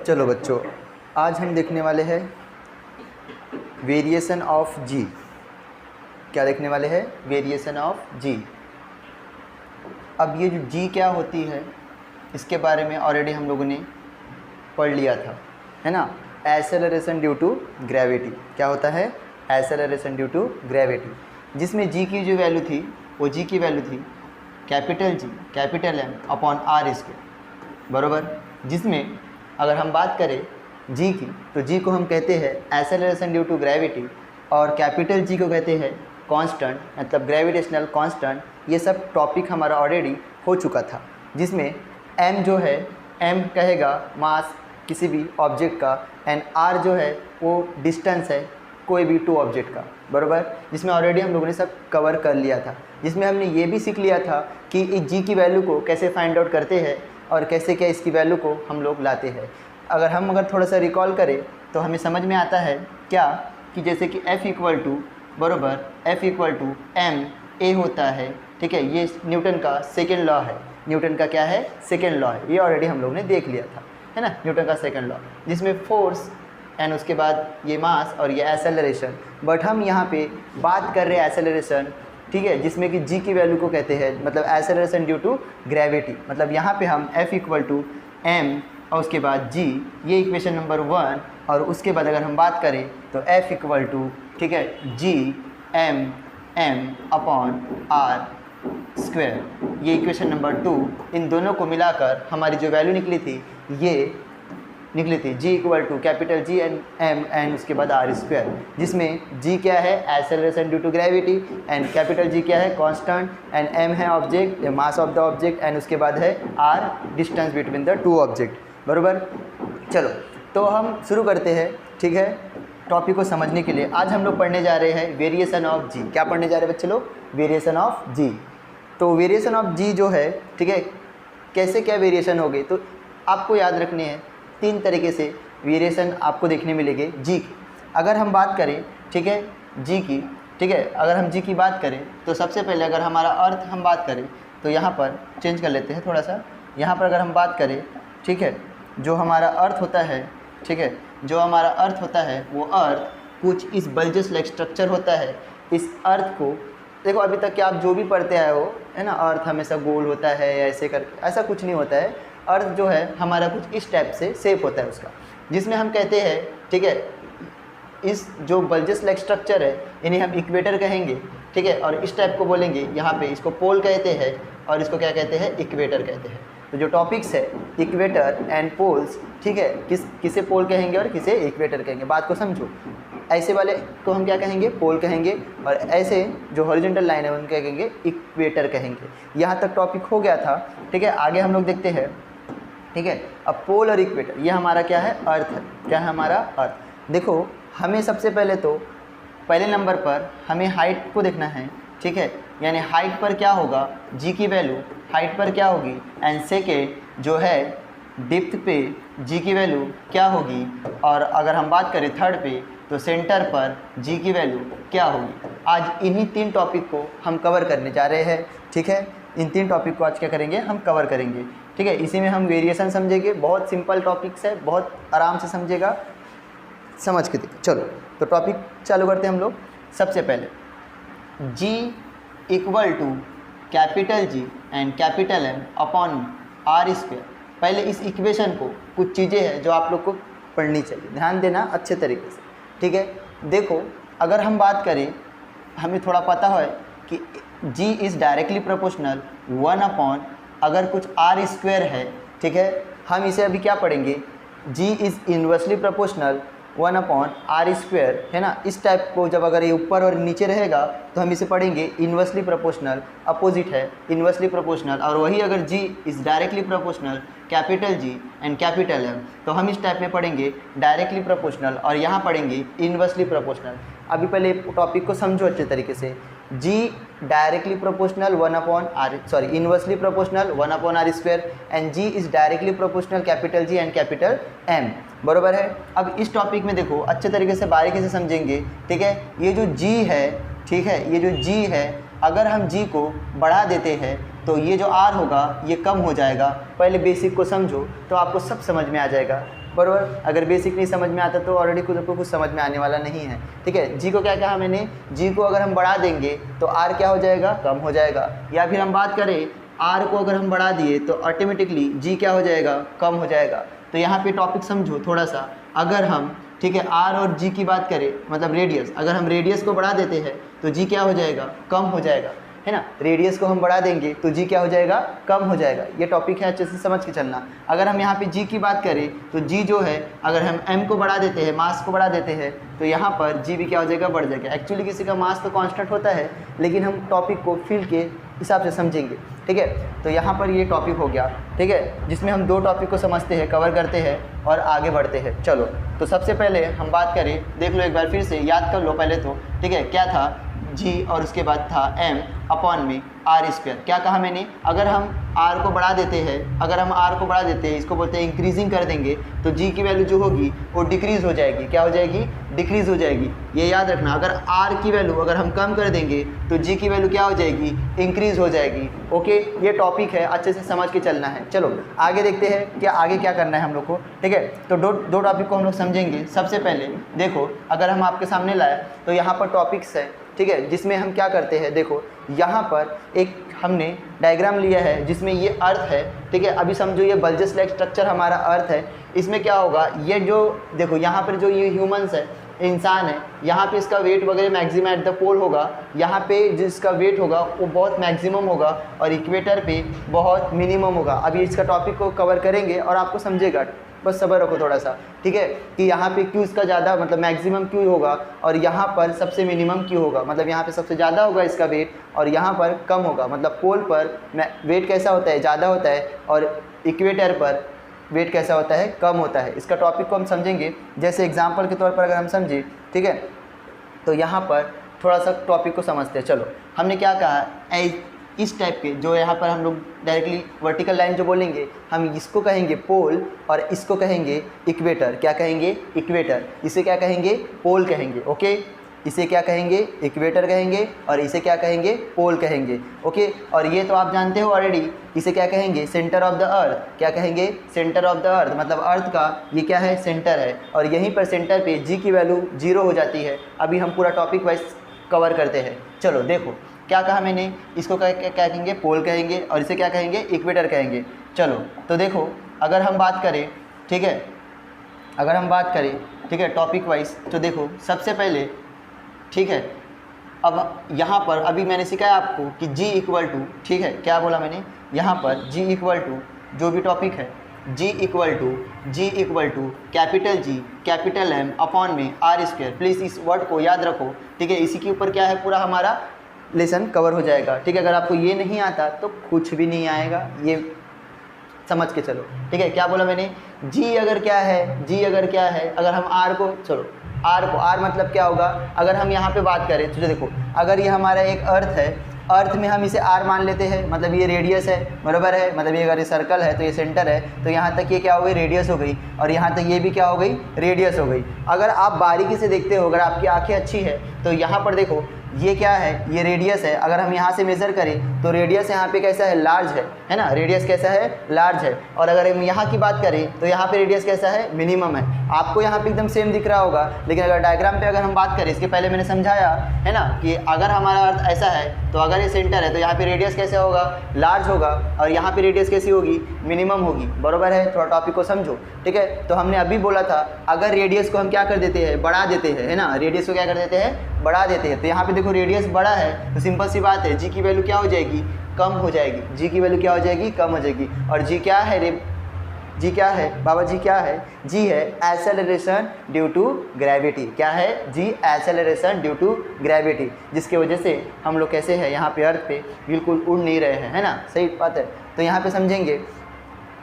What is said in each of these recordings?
चलो बच्चों, आज हम देखने वाले हैं वेरिएशन ऑफ जी। क्या देखने वाले हैं? वेरिएशन ऑफ जी। अब ये जो जी क्या होती है इसके बारे में ऑलरेडी हम लोगों ने पढ़ लिया था, है ना। Acceleration due to gravity. क्या होता है? एक्सेलरेशन ड्यू टू ग्रेविटी, जिसमें जी की जो वैल्यू थी वो जी की वैल्यू थी capital G capital M upon R square, बराबर। जिसमें अगर हम बात करें जी की, तो जी को हम कहते हैं एक्सेलरेशन ड्यू टू ग्रेविटी और कैपिटल जी को कहते हैं कांस्टेंट, मतलब ग्रेविटेशनल कांस्टेंट। ये सब टॉपिक हमारा ऑलरेडी हो चुका था, जिसमें एम जो है, एम कहेगा मास किसी भी ऑब्जेक्ट का, एंड आर जो है वो डिस्टेंस है कोई भी टू ऑब्जेक्ट का, बराबर। जिसमें ऑलरेडी हम लोगों ने सब कवर कर लिया था, जिसमें हमने ये भी सीख लिया था कि इस जी की वैल्यू को कैसे फाइंड आउट करते हैं और कैसे क्या इसकी वैल्यू को हम लोग लाते हैं। अगर थोड़ा सा रिकॉल करें तो हमें समझ में आता है क्या कि जैसे कि F इक्वल टू बराबर F equal to M A होता है, ठीक है। ये न्यूटन का सेकेंड लॉ है। न्यूटन का क्या है? सेकेंड लॉ है। ये ऑलरेडी हम लोग ने देख लिया था, है ना, न्यूटन का सेकेंड लॉ, जिसमें फोर्स एंड उसके बाद ये मास और ये एक्सेलरेशन। बट हम यहाँ पे बात कर रहे हैं एक्सेलरेशन, ठीक है, जिसमें कि जी की वैल्यू को कहते हैं मतलब एक्सेलरेशन ड्यू टू ग्रेविटी। मतलब यहाँ पे हम F इक्वल टू एम और उसके बाद जी, ये इक्वेशन नंबर 1। और उसके बाद अगर हम बात करें तो F इक्वल टू, ठीक है, G M upon R square, ये इक्वेशन नंबर 2। इन दोनों को मिलाकर हमारी जो वैल्यू निकली थी ये निकली थी G equal to capital G and M and उसके बाद आर स्क्वायर, जिसमें जी क्या है? Acceleration due to gravity, and capital G क्या है? कांस्टेंट, एंड एम है object, mass of the object, and उसके बाद है R distance between the two object, बराबर। चलो तो हम शुरू करते हैं, ठीक है, टॉपिक को समझने के लिए। आज हम लोग पढ़ने जा रहे हैं वेरिएशन ऑफ जी। क्या पढ़ने जा रहे हैं बच्चे लोग? वेरिएशन ऑफ जी। तो वेरिएशन ऑफ जी जो है, ठीक है, कैसे क्या वेरिएशन हो गए, तो आपको याद रखने हैं 3 तरीके से वेरिएशन आपको देखने मिलेंगे जी की। अगर हम बात करें, ठीक है, जी की, ठीक है, अगर हम जी की बात करें तो सबसे पहले अगर हमारा अर्थ हम बात करें तो यहाँ पर चेंज कर लेते हैं थोड़ा सा। यहाँ पर अगर हम बात करें, ठीक है, जो हमारा अर्थ होता है, ठीक है, जो हमारा अर्थ होता है वो अर्थ कुछ इस बल्जस लाइक स्ट्रक्चर होता है। इस अर्थ को देखो, अभी तक कि आप जो भी पढ़ते आए हो, है ना, अर्थ हमेशा गोल होता है या ऐसे कर, ऐसा कुछ नहीं होता है। अर्थ जो है हमारा कुछ इस टाइप से शेप होता है उसका, जिसमें हम कहते हैं, ठीक है, इस जो बल्जस लाइक स्ट्रक्चर है इन्हें हम इक्वेटर कहेंगे, ठीक है। और इस टाइप को बोलेंगे यहाँ पे, इसको पोल कहते हैं और इसको क्या कहते हैं? इक्वेटर कहते हैं। तो जो टॉपिक्स है इक्वेटर एंड पोल्स, ठीक है, किसे पोल कहेंगे और किसे इक्वेटर कहेंगे, बात को समझो। ऐसे वाले को हम क्या कहेंगे? पोल कहेंगे, और ऐसे जो हॉरिजॉन्टल लाइन है उनको क्या कहेंगे? इक्वेटर कहेंगे। यहाँ तक टॉपिक हो गया था, ठीक है। आगे हम लोग देखते हैं, ठीक है। अब पोल और इक्वेटर ये हमारा क्या है? अर्थ है। क्या है हमारा? अर्थ। देखो, हमें सबसे पहले तो पहले नंबर पर हमें हाइट को देखना है, ठीक है, यानी हाइट पर क्या होगा? जी की वैल्यू हाइट पर क्या होगी, एंड सेकेंड जो है डेप्थ पे जी की वैल्यू क्या होगी, और अगर हम बात करें थर्ड पे तो सेंटर पर जी की वैल्यू क्या होगी। आज इन्हीं 3 टॉपिक को हम कवर करने जा रहे हैं, ठीक है। इन 3 टॉपिक को आज क्या करेंगे? हम कवर करेंगे, ठीक है। इसी में हम वेरिएशन समझेंगे। बहुत सिंपल टॉपिक्स है, बहुत आराम से समझेगा, समझ के देखो। चलो तो टॉपिक चालू करते हैं हम लोग। सबसे पहले G equal to capital G and capital M upon R square. पहले इस इक्वेशन को, कुछ चीज़ें हैं जो आप लोग को पढ़नी चाहिए, ध्यान देना अच्छे तरीके से, ठीक है। देखो, अगर हम बात करें, हमें थोड़ा पता है कि जी इज़ डायरेक्टली प्रोपोर्शनल 1 अपॉन अगर कुछ आर स्क्वायर है, ठीक है। हम इसे अभी क्या पढ़ेंगे? G is inversely proportional 1 upon R square, है ना। इस टाइप को जब अगर ये ऊपर और नीचे रहेगा तो हम इसे पढ़ेंगे इन्वर्सली प्रोपोर्शनल, अपोजिट है इन्वर्सली प्रोपोर्शनल। और वही अगर G is directly proportional capital G and capital M, तो हम इस टाइप में पढ़ेंगे डायरेक्टली प्रोपोर्शनल, और यहाँ पढ़ेंगे इन्वर्सली प्रोपोर्शनल। अभी पहले टॉपिक को समझो अच्छे तरीके से। G directly proportional 1 upon R, sorry, inversely proportional 1 upon R square, and G is directly proportional capital G and capital M, बराबर है। अब इस टॉपिक में देखो, अच्छे तरीके से बारीकी से समझेंगे, ठीक है। ये जो जी है, ठीक है, ये जो जी है, अगर हम जी को बढ़ा देते हैं तो ये जो आर होगा ये कम हो जाएगा। पहले बेसिक को समझो तो आपको सब समझ में आ जाएगा। बराबर। अगर बेसिक नहीं समझ में आता तो ऑलरेडी खुद को कुछ समझ में आने वाला नहीं है, ठीक है। जी को क्या कहा मैंने, जी को अगर हम बढ़ा देंगे तो आर क्या हो जाएगा, कम हो जाएगा। या फिर हम बात करें आर को अगर हम बढ़ा दिए तो ऑटोमेटिकली जी क्या हो जाएगा, कम हो जाएगा। तो यहाँ पे टॉपिक समझो थोड़ा सा। अगर हम, ठीक है, आर और जी की बात करें, मतलब रेडियस, अगर हम रेडियस को बढ़ा देते हैं तो जी क्या हो जाएगा, कम हो जाएगा, है ना। रेडियस को हम बढ़ा देंगे तो जी क्या हो जाएगा, कम हो जाएगा। ये टॉपिक है, अच्छे से समझ के चलना। अगर हम यहाँ पे जी की बात करें तो जी जो है, अगर हम एम को बढ़ा देते हैं, मास को बढ़ा देते हैं, तो यहाँ पर जी भी क्या हो जाएगा, बढ़ जाएगा। एक्चुअली किसी का मास तो कांस्टेंट होता है, लेकिन हम टॉपिक को फील्ड के हिसाब से समझेंगे, ठीक है। तो यहाँ पर ये टॉपिक हो गया, ठीक है, जिसमें हम 2 टॉपिक को समझते हैं, कवर करते हैं और आगे बढ़ते हैं। चलो, तो सबसे पहले हम बात करें, देख लो एक बार फिर से याद कर लो पहले तो, ठीक है। क्या था, जी और उसके बाद था एम अपॉन में आर स्क्वायर। क्या कहा मैंने, अगर हम आर को बढ़ा देते हैं, अगर हम आर को बढ़ा देते हैं, इसको बोलते हैं इंक्रीजिंग कर देंगे, तो जी की वैल्यू जो होगी वो डिक्रीज़ हो जाएगी। क्या हो जाएगी, डिक्रीज़ हो जाएगी। ये याद रखना। अगर आर की वैल्यू अगर हम कम कर देंगे तो जी की वैल्यू क्या हो जाएगी, इंक्रीज़ हो जाएगी। ओके, ये टॉपिक है, अच्छे से समझ के चलना है। चलो आगे देखते हैं कि आगे क्या करना है हम लोग को, ठीक है। तो दो टॉपिक को हम लोग समझेंगे। सबसे पहले देखो, अगर हम आपके सामने लाए तो यहाँ पर टॉपिक्स है, ठीक है, जिसमें हम क्या करते हैं, देखो यहाँ पर एक हमने डायग्राम लिया है जिसमें ये अर्थ है, ठीक है। अभी समझो ये बल्जस लाइक स्ट्रक्चर हमारा अर्थ है। इसमें क्या होगा, ये जो देखो यहाँ पर जो ये ह्यूमंस है, इंसान है, यहाँ पे इसका वेट वगैरह मैक्सिमम एट द पोल होगा, यहाँ पे जिसका वेट होगा वो बहुत मैक्सिमम होगा और इक्वेटर पे बहुत मिनिमम होगा। अभी इसका टॉपिक को कवर करेंगे और आपको समझेगा, बस सब्र रखो थोड़ा सा, ठीक है, कि यहाँ पे क्यों इसका ज़्यादा मतलब मैक्सिमम क्यों होगा और यहाँ पर सबसे मिनिमम क्यों होगा। मतलब यहाँ पे सबसे ज़्यादा होगा इसका वेट और यहाँ पर कम होगा। मतलब पोल पर वेट कैसा होता है, ज़्यादा होता है, और इक्वेटर पर वेट कैसा होता है, कम होता है। इसका टॉपिक को हम समझेंगे। जैसे एग्जाम्पल के तौर पर अगर हम समझें, ठीक है, तो यहाँ पर थोड़ा सा टॉपिक को समझते हैं। चलो, हमने क्या कहा, इस टाइप के जो यहाँ पर हम लोग डायरेक्टली वर्टिकल लाइन जो बोलेंगे, हम इसको कहेंगे पोल और इसको कहेंगे इक्वेटर। क्या कहेंगे, इक्वेटर। इसे क्या कहेंगे, पोल कहेंगे। ओके, इसे क्या कहेंगे, इक्वेटर कहेंगे, और इसे क्या कहेंगे, पोल कहेंगे। ओके, और ये तो आप जानते हो ऑलरेडी, इसे क्या कहेंगे, सेंटर ऑफ द अर्थ। क्या कहेंगे, सेंटर ऑफ द अर्थ। मतलब अर्थ का ये क्या है, सेंटर है, और यहीं पर सेंटर पे जी की वैल्यू 0 हो जाती है। अभी हम पूरा टॉपिक वाइज कवर करते हैं। चलो देखो, क्या कहा मैंने, इसको क्या कहेंगे, पोल कहेंगे, और इसे क्या कहेंगे, इक्वेटर कहेंगे। चलो तो देखो, अगर हम बात करें, ठीक है, अगर हम बात करें, ठीक है, टॉपिक वाइज, तो देखो सबसे पहले, ठीक है, अब यहाँ पर अभी मैंने सिखाया आपको कि जी इक्वल टू, ठीक है, क्या बोला मैंने, यहाँ पर जी इक्वल टू जो भी टॉपिक है, G equal to capital G capital M upon में आर स्क्वायर। प्लीज़ इस वर्ड को याद रखो, ठीक है। इसी के ऊपर क्या है, पूरा हमारा लेसन कवर हो जाएगा, ठीक है। अगर आपको ये नहीं आता तो कुछ भी नहीं आएगा, ये समझ के चलो, ठीक है। क्या बोला मैंने, जी अगर क्या है, जी अगर क्या है, अगर हम आर को, चलो आर को, आर मतलब क्या होगा, अगर हम यहाँ पे बात करें तो देखो, अगर ये हमारा एक अर्थ है, अर्थ में हम इसे आर मान लेते हैं, मतलब ये रेडियस है, बराबर है। मतलब ये अगर ये सर्कल है तो ये सेंटर है, तो यहाँ तक ये क्या हो गई, रेडियस हो गई, और यहाँ तक ये भी क्या हो गई, रेडियस हो गई। अगर आप बारीकी से देखते हो, अगर आपकी आंखें अच्छी है तो यहाँ पर देखो, ये क्या है, ये रेडियस है। अगर हम यहाँ से मेज़र करें तो रेडियस यहाँ पे कैसा है, लार्ज है ना, रेडियस कैसा है, लार्ज है। और अगर हम यहाँ की बात करें तो यहाँ पे रेडियस कैसा है, मिनिमम है। आपको यहाँ पे एकदम सेम दिख रहा होगा, लेकिन अगर डायग्राम पे अगर हम बात करें, इसके पहले मैंने समझाया है ना कि अगर हमारा अर्थ ऐसा है तो अगर ये सेंटर है तो यहाँ पे रेडियस कैसे होगा, लार्ज होगा, और यहाँ पे रेडियस कैसी होगी, मिनिमम होगी, बराबर है। थोड़ा टॉपिक को समझो, ठीक है। तो हमने अभी बोला था, अगर रेडियस को हम क्या कर देते हैं, बढ़ा देते हैं, है ना, रेडियस को क्या कर देते हैं, बढ़ा देते हैं। तो यहाँ पे देखो रेडियस बड़ा है तो सिंपल सी बात है, जी की वैल्यू क्या हो जाएगी, कम हो जाएगी। जी की वैल्यू क्या हो जाएगी, कम हो जाएगी। और जी क्या है रे, जी क्या है बाबा, जी क्या है, जी है एक्सेलरेशन ड्यू टू ग्रेविटी। क्या है, g acceleration due to gravity, जिसकी वजह से हम लोग कैसे हैं, यहाँ पे अर्थ पे बिल्कुल उड़ नहीं रहे हैं, है ना, सही बात है। तो यहाँ पे समझेंगे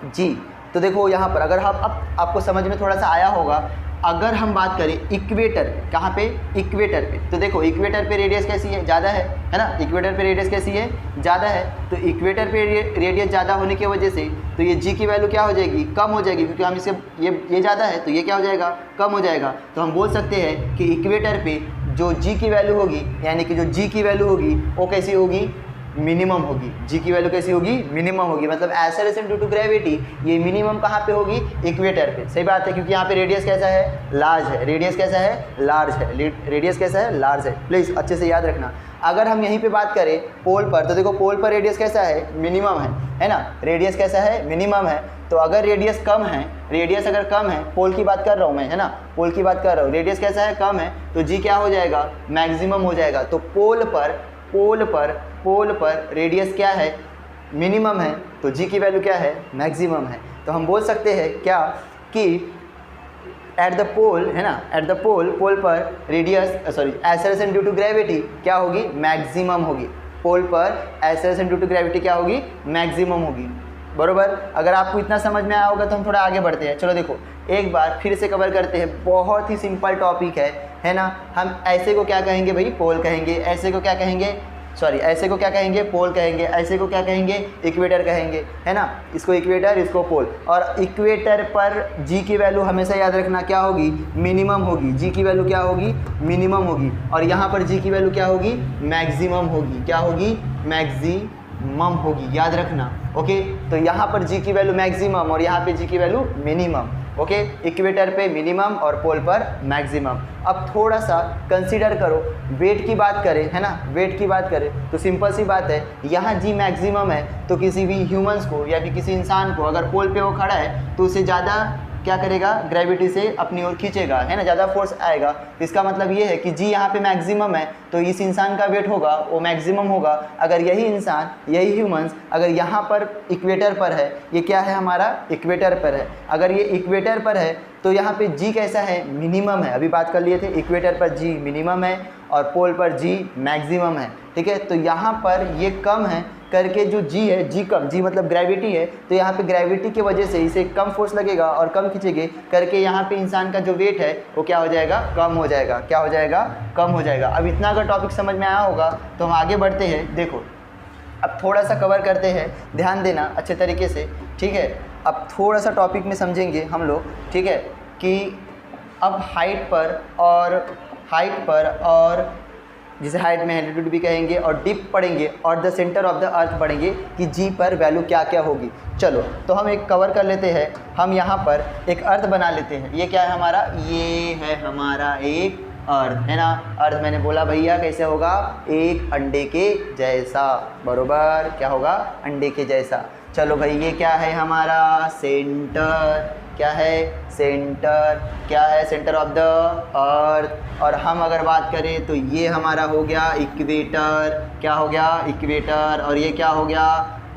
जी। तो देखो यहाँ पर अगर हम अब आपको समझ में थोड़ा सा आया होगा, अगर हम बात करें इक्वेटर, कहाँ पे, इक्वेटर पे, तो देखो इक्वेटर पे रेडियस कैसी है, ज़्यादा है ना, इक्वेटर पे रेडियस कैसी है, ज़्यादा है। तो इक्वेटर पे रेडियस ज़्यादा होने की वजह से तो ये जी की वैल्यू क्या हो जाएगी, कम हो जाएगी, क्योंकि हम इसे ये ज़्यादा है तो ये क्या हो जाएगा, कम हो जाएगा। तो हम बोल सकते हैं कि इक्वेटर पे जो जी की वैल्यू होगी, यानी कि जो जी की वैल्यू होगी वो कैसी होगी, मिनिमम होगी। जी की वैल्यू कैसी होगी? मिनिमम होगी। मतलब एक्सेलरेशन ड्यू टू ग्रेविटी ये मिनिमम कहाँ पे होगी? इक्वेटर पे। सही बात है, क्योंकि यहाँ पे रेडियस कैसा है? लार्ज है। रेडियस कैसा है? लार्ज है। रेडियस कैसा है? लार्ज है। प्लीज़ अच्छे से याद रखना। अगर हम यहीं पे बात करें पोल पर, तो देखो पोल पर रेडियस कैसा है? मिनिमम है ना? रेडियस कैसा है? मिनिमम है। तो अगर रेडियस कम है, रेडियस अगर कम है, पोल की बात कर रहा हूँ मैं, है ना, पोल की बात कर रहा हूँ, रेडियस कैसा है? कम है, तो जी क्या हो जाएगा? मैक्सिमम हो जाएगा। तो पोल पर रेडियस क्या है? मिनिमम है, तो जी की वैल्यू क्या है? मैक्सिमम है। तो हम बोल सकते हैं क्या कि एट द पोल, है ना, एट द पोल पर radius acceleration due to gravity क्या होगी? मैक्सिमम होगी। पोल पर एक्सेलरेशन ड्यू टू ग्रेविटी क्या होगी? मैक्सिमम होगी। बरोबर। अगर आपको इतना समझ में आया होगा तो हम थोड़ा आगे बढ़ते हैं। चलो देखो एक बार फिर से कवर करते हैं। बहुत ही सिंपल टॉपिक है ना। हम ऐसे को क्या कहेंगे भाई? पोल कहेंगे। ऐसे को क्या कहेंगे? ऐसे को क्या कहेंगे? पोल कहेंगे। ऐसे को क्या कहेंगे? इक्वेटर कहेंगे, है ना। इसको इक्वेटर, इसको पोल। और इक्वेटर पर जी की वैल्यू हमेशा याद रखना क्या होगी? मिनिमम होगी। जी की वैल्यू क्या होगी? मिनिमम होगी। और यहाँ पर जी की वैल्यू क्या होगी? मैक्सिमम होगी। क्या होगी? मैक्सिमम होगी, याद रखना। ओके, तो यहाँ पर जी की वैल्यू मैक्सिमम और यहाँ पे जी की वैल्यू मिनिमम। ओके, इक्वेटर पे मिनिमम और पोल पर मैक्सिमम। अब थोड़ा सा कंसीडर करो, वेट की बात करें, है ना, वेट की बात करें तो सिंपल सी बात है, यहाँ जी मैक्सिमम है तो किसी भी ह्यूमंस को या फिर किसी इंसान को अगर पोल पे वो खड़ा है तो उसे ज़्यादा क्या करेगा? ग्रेविटी से अपनी ओर खींचेगा, है ना, ज़्यादा फोर्स आएगा। इसका मतलब ये है कि जी यहाँ पे मैक्सिमम है तो इस इंसान का वेट होगा वो मैक्सिमम होगा। अगर यही इंसान, यही ह्यूमंस अगर यहाँ पर इक्वेटर पर है, ये क्या है हमारा? इक्वेटर पर है। अगर ये इक्वेटर पर है तो यहाँ पे जी कैसा है? मिनिमम है। अभी बात कर लिए थे, इक्वेटर पर जी मिनिमम है और पोल पर जी मैक्सिमम है। ठीक है, तो यहाँ पर ये कम है करके जो जी है, जी कम, जी मतलब ग्रेविटी है, तो यहाँ पे ग्रेविटी की वजह से इसे कम फोर्स लगेगा और कम खींचेंगे करके यहाँ पे इंसान का जो वेट है वो क्या हो जाएगा? कम हो जाएगा। क्या हो जाएगा? कम हो जाएगा। अब इतना अगर टॉपिक समझ में आया होगा तो हम आगे बढ़ते हैं। देखो अब थोड़ा सा कवर करते हैं, ध्यान देना अच्छे तरीके से। ठीक है, अब थोड़ा सा टॉपिक में समझेंगे हम लोग। ठीक है, कि अब हाइट पर और जिसे हाइट में एल्टीट्यूड भी कहेंगे और डिप पढ़ेंगे और द सेंटर ऑफ द अर्थ पढ़ेंगे कि जी पर वैल्यू क्या क्या होगी। चलो तो हम एक कवर कर लेते हैं। हम यहाँ पर एक अर्थ बना लेते हैं। ये क्या है हमारा? ये है हमारा एक अर्थ, है ना। अर्थ मैंने बोला भैया कैसे होगा? एक अंडे के जैसा। बरोबर, क्या होगा? अंडे के जैसा। चलो भाई ये क्या है हमारा? सेंटर। क्या है? सेंटर। क्या है? सेंटर ऑफ द अर्थ। और हम अगर बात करें तो ये हमारा हो गया इक्वेटर। क्या हो गया? इक्वेटर। और ये क्या हो गया?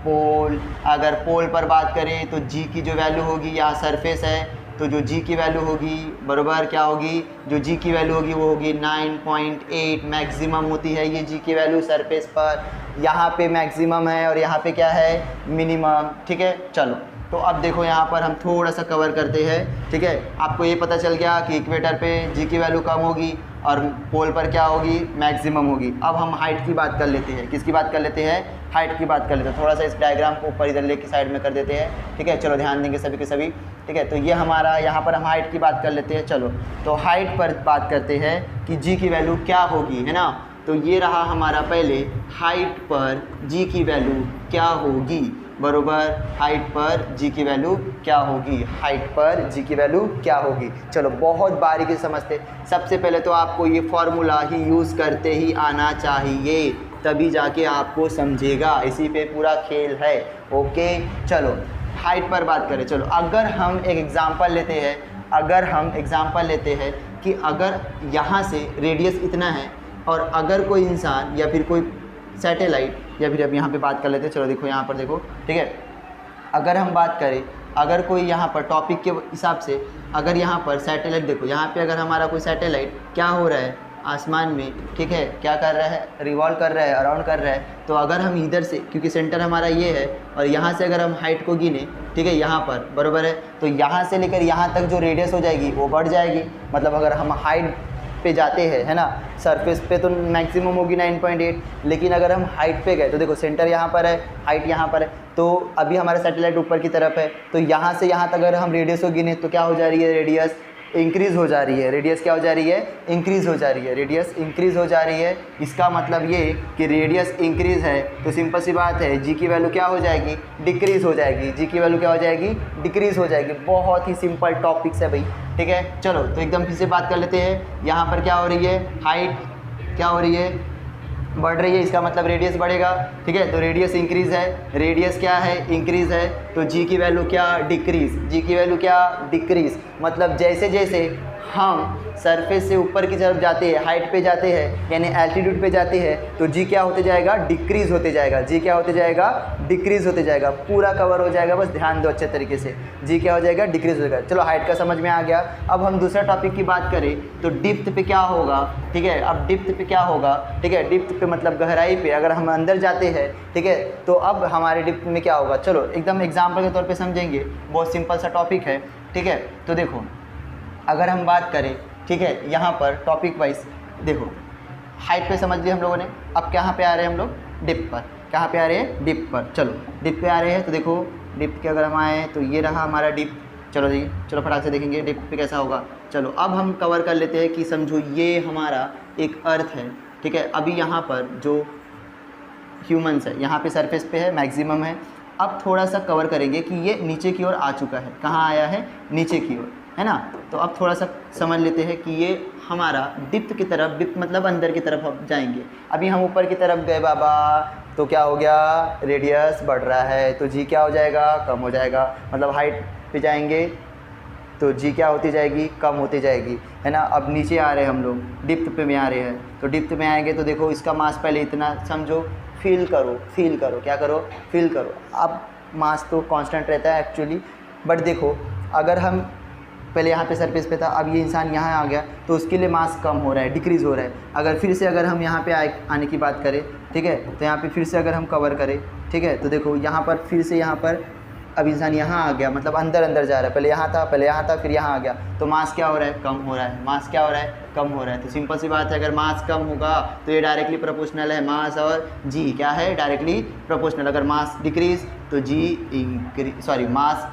पोल। अगर पोल पर बात करें तो जी की जो वैल्यू होगी, यहाँ सरफेस है तो जो जी की वैल्यू होगी, बराबर क्या होगी? जो जी की वैल्यू होगी वो होगी 9.8। मैक्सिमम होती है ये जी की वैल्यू सरफेस पर। यहाँ पे मैक्सिमम है और यहाँ पे क्या है? मिनिमम। ठीक है, चलो तो अब देखो यहाँ पर हम थोड़ा सा कवर करते हैं। ठीक है, आपको ये पता चल गया कि इक्वेटर पे जी की वैल्यू कम होगी और पोल पर क्या होगी? मैक्सिमम होगी। अब हम हाइट की बात कर लेते हैं। किसकी बात कर लेते हैं? हाइट की बात कर लेते हैं। थोड़ा सा इस डायग्राम को ऊपर इधर लेके साइड में कर देते हैं। ठीक है, चलो ध्यान देंगे सभी के सभी। ठीक है, तो ये हमारा यहाँ पर हम हाइट की बात कर लेते हैं। चलो तो हाइट पर बात करते हैं कि जी की वैल्यू क्या होगी, है ना। तो ये रहा हमारा पहले हाइट पर जी की वैल्यू क्या होगी। बरोबर, हाइट पर जी की वैल्यू क्या होगी? हाइट पर जी की वैल्यू क्या होगी? चलो बहुत बारीकी से समझते। सबसे पहले तो आपको ये फॉर्मूला ही यूज़ करते ही आना चाहिए, तभी जाके आपको समझेगा। इसी पे पूरा खेल है। ओके, चलो हाइट पर बात करें। चलो अगर हम एक एग्ज़ाम्पल लेते हैं कि अगर यहाँ से रेडियस इतना है और अगर कोई इंसान या फिर कोई सैटेलाइट, या फिर अब यहाँ पे बात कर लेते हैं। चलो देखो यहाँ पर देखो। ठीक है, अगर हम बात करें, अगर कोई यहाँ पर टॉपिक के हिसाब से अगर यहाँ पर सैटेलाइट, देखो यहाँ पे अगर हमारा कोई सैटेलाइट क्या हो रहा है? आसमान में, ठीक है, क्या कर रहा है? रिवॉल्व कर रहा है, अराउंड कर रहा है। तो अगर हम इधर से, क्योंकि सेंटर हमारा ये है और यहाँ से अगर हम हाइट को गिने, ठीक है, यहाँ पर बराबर है, तो यहाँ से लेकर यहाँ तक जो रेडियस हो जाएगी वो बढ़ जाएगी। मतलब अगर हम हाइट पे जाते हैं, है ना, सरफेस पे तो मैक्सिमम होगी 9.8, लेकिन अगर हम हाइट पे गए तो देखो सेंटर यहाँ पर है, हाइट यहाँ पर है, तो अभी हमारा सैटेलाइट ऊपर की तरफ है, तो यहाँ से यहाँ तक अगर हम रेडियस को गिने तो क्या हो जा रही है? रेडियस इंक्रीज़ हो जा रही है, रेडियस क्या हो जा रही है, इंक्रीज़ हो जा रही है, रेडियस इंक्रीज़ हो जा रही है। इसका मतलब ये कि रेडियस इंक्रीज़ है तो सिंपल सी बात है जी की वैल्यू क्या हो जाएगी, डिक्रीज़ हो जाएगी। जी की वैल्यू क्या हो जाएगी, डिक्रीज़ हो जाएगी। बहुत ही सिंपल टॉपिक्स है भाई, ठीक है। चलो तो एकदम फिर से बात कर लेते हैं। यहाँ पर क्या हो रही है, हाइट क्या हो रही है, बढ़ रही है, इसका मतलब रेडियस बढ़ेगा, ठीक है। तो रेडियस इंक्रीज़ है, रेडियस क्या है, इंक्रीज़ है, तो जी की वैल्यू क्या, डिक्रीज़। जी की वैल्यू क्या, डिक्रीज़। मतलब जैसे जैसे हम सरफेस से ऊपर की तरफ जाते हैं, हाइट पे जाते हैं, यानी एल्टीट्यूड पे जाते हैं, तो जी क्या होते जाएगा, डिक्रीज़ होते जाएगा। जी क्या होते जाएगा, डिक्रीज़ होते जाएगा। पूरा कवर हो जाएगा, बस ध्यान दो अच्छे तरीके से। जी क्या हो जाएगा, डिक्रीज़ हो जाएगा। चलो हाइट का समझ में आ गया। अब हम दूसरा टॉपिक की बात करें तो डिप्थ पे क्या होगा, ठीक है। अब डिप्थ पे क्या होगा, ठीक है, डिप्थ पे मतलब गहराई पे अगर हम अंदर जाते हैं, ठीक है, तो अब हमारे डिप्थ में क्या होगा, चलो एकदम एग्जाम्पल के तौर पे समझेंगे। बहुत सिंपल सा टॉपिक है, ठीक है। तो देखो अगर हम बात करें, ठीक है, यहाँ पर टॉपिक वाइज देखो, हाइट पे समझ लिया हम लोगों ने। अब कहाँ पे आ रहे हैं हम लोग, डिप पर। कहाँ पे आ रहे हैं, डिप पर। चलो डिप पे आ रहे हैं तो देखो डिप के अगर हम आए तो ये रहा हमारा डिप। चलो जी, चलो फटाक से देखेंगे डिप पे कैसा होगा। चलो अब हम कवर कर लेते हैं कि समझो ये हमारा एक अर्थ है, ठीक है। अभी यहाँ पर जो ह्यूमंस है यहाँ पे सरफेस पे है, मैक्सिमम है। अब थोड़ा सा कवर करेंगे कि ये नीचे की ओर आ चुका है। कहाँ आया है, नीचे की ओर, है ना। तो अब थोड़ा सा समझ लेते हैं कि ये हमारा डिप्थ की तरफ, डिप्थ मतलब अंदर की तरफ अब जाएंगे। अभी हम ऊपर की तरफ गए बाबा, तो क्या हो गया, रेडियस बढ़ रहा है, तो जी क्या हो जाएगा, कम हो जाएगा। मतलब हाइट पे जाएंगे तो जी क्या होती जाएगी, कम होती जाएगी, है ना। अब नीचे आ रहे हैं हम लोग, डिप्थ पे में आ रहे हैं, तो डिप्थ में आएंगे तो देखो इसका मास पहले इतना समझो, फील करो, फील करो, क्या करो, फील करो। अब मास तो कांस्टेंट रहता है एक्चुअली, बट देखो अगर हम पहले यहाँ पे सरफेस पे था, अब ये इंसान यहाँ आ गया तो उसके लिए मास कम हो रहा है, डिक्रीज़ हो रहा है। अगर फिर से अगर हम यहाँ पे आने की बात करें, ठीक है, तो यहाँ पे फिर से अगर हम कवर करें, ठीक है, तो देखो यहाँ पर फिर से यहाँ पर अब इंसान यहाँ आ गया, मतलब अंदर अंदर जा रहा है। पहले यहाँ था, पहले यहाँ था, फिर यहाँ आ गया, तो मास क्या हो रहा है, कम हो रहा है। मास क्या हो रहा है, कम हो रहा है। तो सिंपल सी बात है, अगर मास कम होगा तो ये डायरेक्टली प्रोपोर्शनल है, मास और जी क्या है, डायरेक्टली प्रोपोर्शनल। अगर मास डिक्रीज़ तो जी इंक्रीज, सॉरी मास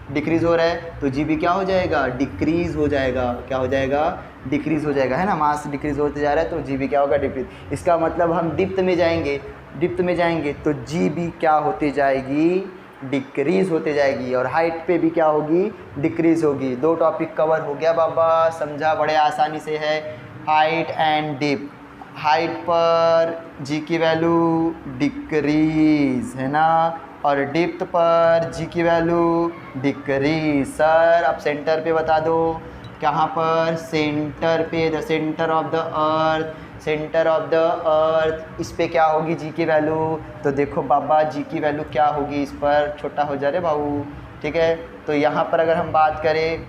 डिक्रीज़ हो रहा है तो जी भी क्या हो जाएगा, डिक्रीज़ हो जाएगा। क्या हो जाएगा, डिक्रीज़ हो जाएगा, है ना। मास डिक्रीज़ होते जा रहा है तो जी भी क्या होगा, डिक्रीज। इसका मतलब हम डिप्थ में जाएंगे, डिप्थ में जाएंगे तो जी भी क्या होती जाएगी, डिक्रीज़ होते जाएगी। और हाइट पे भी क्या होगी, डिक्रीज़ होगी। दो टॉपिक कवर हो गया बाबा, समझा, बड़े आसानी से है। हाइट एंड डिप, हाइट पर जी की वैल्यू डिक्रीज़, है ना, और डिप्थ पर जी की वैल्यू डिक्रीज। सर अब सेंटर पे बता दो, कहाँ पर, सेंटर पे, the centre of the earth, centre of the अर्थ, इस पे क्या होगी जी की वैल्यू। तो देखो बाबा जी की वैल्यू क्या होगी, इस पर छोटा हो जा रहे बाबू, ठीक है। तो यहाँ पर अगर हम बात करें,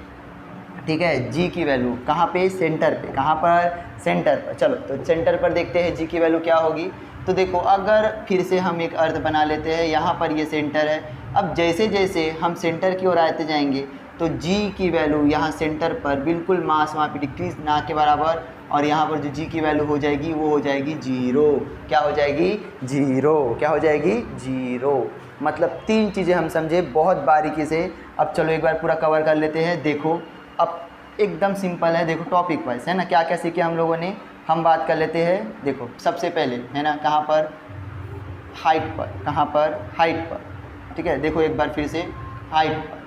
ठीक है, जी की वैल्यू कहाँ पे, सेंटर पे। कहाँ पर, सेंटर पर। चलो तो सेंटर पर देखते हैं जी की वैल्यू क्या होगी। तो देखो अगर फिर से हम एक अर्थ बना लेते हैं, यहाँ पर ये सेंटर है। अब जैसे जैसे हम सेंटर की ओर आते जाएंगे तो जी की वैल्यू यहाँ सेंटर पर बिल्कुल मास वहाँ पे डिक्रीज ना के बराबर, और यहाँ पर जो जी की वैल्यू हो जाएगी वो हो जाएगी जीरो। क्या हो जाएगी, जीरो। क्या हो जाएगी, जीरो। मतलब तीन चीज़ें हम समझे बहुत बारीकी से। अब चलो एक बार पूरा कवर कर लेते हैं। देखो अब एकदम सिंपल है, देखो टॉपिक वाइज, है ना, क्या क्या सीखे हम लोगों ने, हम बात कर लेते हैं। देखो सबसे पहले, है ना, कहाँ पर, हाइट पर। कहाँ पर, हाइट पर, ठीक है। देखो एक बार फिर से, हाइट पर,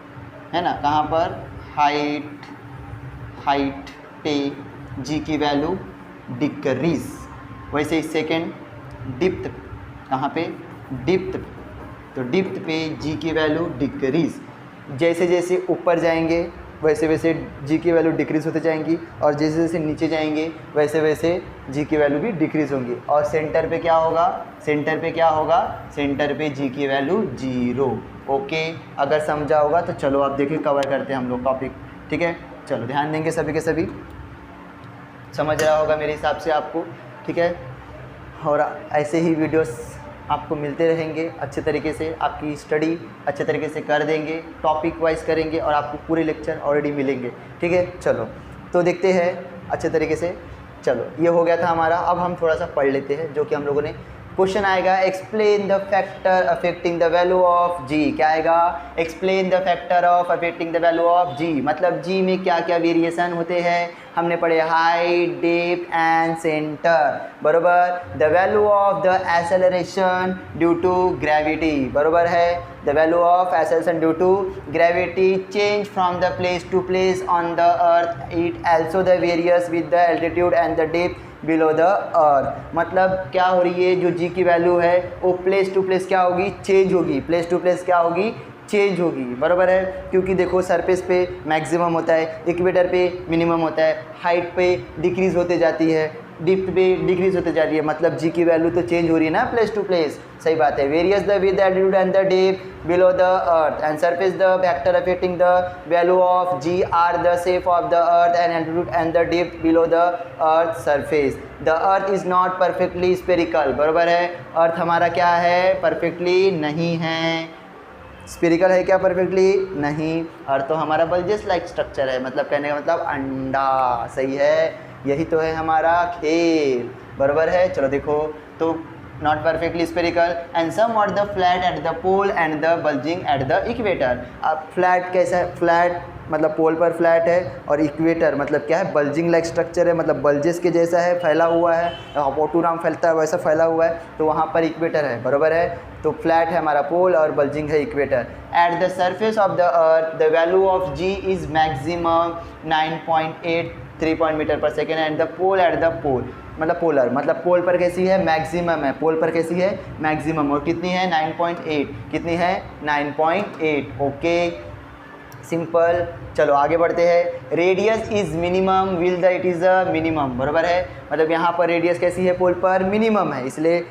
है ना, कहाँ पर, हाइट, हाइट पे जी की वैल्यू डिक्रीज। वैसे ही सेकेंड, डिप्थ, कहाँ पे, डिप्थ, तो डिप्थ पे जी की वैल्यू डिक्रीज। जैसे जैसे ऊपर जाएंगे वैसे वैसे जी की वैल्यू डिक्रीज़ होते जाएंगी, और जैसे जैसे नीचे जाएंगे वैसे वैसे जी की वैल्यू भी डिक्रीज़ होंगी। और सेंटर पे क्या होगा, सेंटर पे क्या होगा, सेंटर पे जी की वैल्यू जीरो। ओके, अगर समझा होगा तो चलो आप देखिए कवर करते हैं हम लोग टॉपिक, ठीक है। चलो ध्यान देंगे सभी के सभी, समझ रहा होगा मेरे हिसाब से आपको, ठीक है। और ऐसे ही वीडियोस आपको मिलते रहेंगे अच्छे तरीके से, आपकी स्टडी अच्छे तरीके से कर देंगे, टॉपिक वाइज करेंगे और आपको पूरे लेक्चर ऑलरेडी मिलेंगे, ठीक है। चलो तो देखते हैं अच्छे तरीके से। चलो ये हो गया था हमारा। अब हम थोड़ा सा पढ़ लेते हैं जो कि हम लोगों ने क्वेश्चन आएगा explain the factor affecting the value of G. क्या आएगा? Explain the factor of affecting the value of G, मतलब जी में क्या क्या वेरिएशन होते हैं हमने पढ़े, हाइट, डेप्थ एंड सेंटर, बरोबर। The value of the acceleration due to gravity, बरोबर है। The value of acceleration due to gravity change from the place to place on the earth, it also the varies with the altitude and the depth below the earth. मतलब क्या हो रही है, जो जी की value है वो प्लेस टू प्लेस क्या होगी, चेंज होगी, प्लेस टू प्लेस क्या होगी, चेंज होगी, बराबर है। क्योंकि देखो सरफेस पे मैक्सिमम होता है, इक्वेटर पे मिनिमम होता है, हाइट पे डिक्रीज होते जाती है, डेप्थ पे डिक्रीज होते जा रही है, मतलब जी की वैल्यू तो चेंज हो रही है ना प्लेस टू प्लेस, सही बात है। Varies the with altitude and the depth below the earth and surface the factor affecting the value of g are the shape of the earth and altitude and the depth below the earth surface. The earth is not perfectly spherical, बराबर है। अर्थ हमारा क्या है, perfectly नहीं है। Spherical है क्या, perfectly नहीं। अर्थ तो हमारा बल्जेस लाइक स्ट्रक्चर है, मतलब कहने का मतलब अंडा, सही है। यही तो है हमारा खेल, बराबर है। चलो देखो, तो not perfectly spherical and somewhat the flat at the pole and the bulging at the equator. अब फ्लैट कैसा है, फ्लैट मतलब पोल पर फ्लैट है, और इक्वेटर मतलब क्या है, बल्जिंग लाइक स्ट्रक्चर है, मतलब बल्जेस के जैसा है, फैला हुआ है, ऑटोग्राम फैलता है वैसा फैला हुआ है, तो वहाँ पर इक्वेटर है, बराबर है। तो फ्लैट है हमारा पोल और बल्जिंग है equator. At the surface of the earth the value of ji is maximum 9.83 metre per second and the pole at the pole मतलब पोलर, मतलब पोल पर कैसी है, मैक्सिमम है, पोल पर कैसी है, मैक्सिमम, और कितनी है 9.8, कितनी है 9.8। Okay, simple. चलो आगे बढ़ते हैं। Radius is minimum will the it is a minimum, बराबर है। मतलब यहाँ पर रेडियस कैसी है, पोल पर मिनिमम है, इसलिए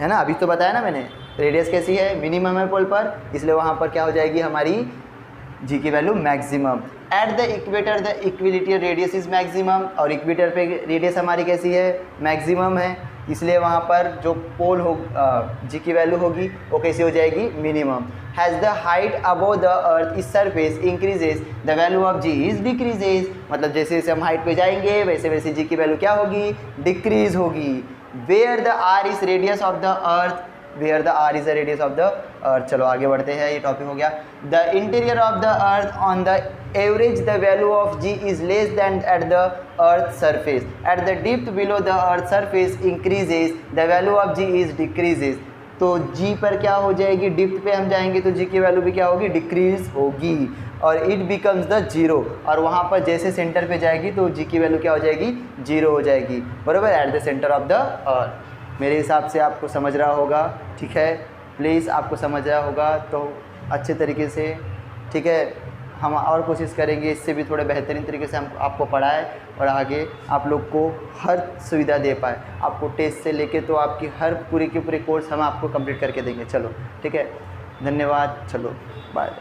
है ना, अभी तो बताया ना मैंने, रेडियस कैसी है, मिनिमम है पोल पर, इसलिए वहाँ पर क्या हो जाएगी हमारी जी की value maximum. Eight the equator the equality radius is maximum, और इक्वेटर पे रेडियस हमारी कैसी है, मैक्सिमम है, इसलिए वहाँ पर जो पोल हो जी की वैल्यू होगी वो कैसी हो जाएगी, minimum. As the height above the earth is surface increases the value of ji is decreases, मतलब जैसे जैसे हम हाइट पे जाएंगे वैसे वैसे जी की वैल्यू क्या होगी, डिक्रीज होगी। Where the R is radius of the earth, where the R is the radius of the earth. चलो आगे बढ़ते हैं, ये टॉपिक हो गया। The interior of the earth on the average the value of ji is less than at the earth surface, at the depth below the earth surface increases the value of ji is decreases. तो g पर क्या हो जाएगी, depth पे हम जाएंगे तो जी की वैल्यू भी क्या होगी, डिक्रीज होगी, और इट बिकम्स द जीरो, और वहाँ पर जैसे सेंटर पे जाएगी तो जी की वैल्यू क्या हो जाएगी, जीरो हो जाएगी, बराबर, at the centre of the अर्थ। मेरे हिसाब से आपको समझ रहा होगा, ठीक है, प्लीज़ आपको समझ रहा होगा तो अच्छे तरीके से, ठीक है। हम और कोशिश करेंगे इससे भी थोड़े बेहतरीन तरीके से हम आपको पढ़ाएं और आगे आप लोग को हर सुविधा दे पाए। आपको टेस्ट से लेके तो आपकी हर पूरी के पूरे कोर्स हम आपको कंप्लीट करके देंगे। चलो ठीक है, धन्यवाद, चलो बाय।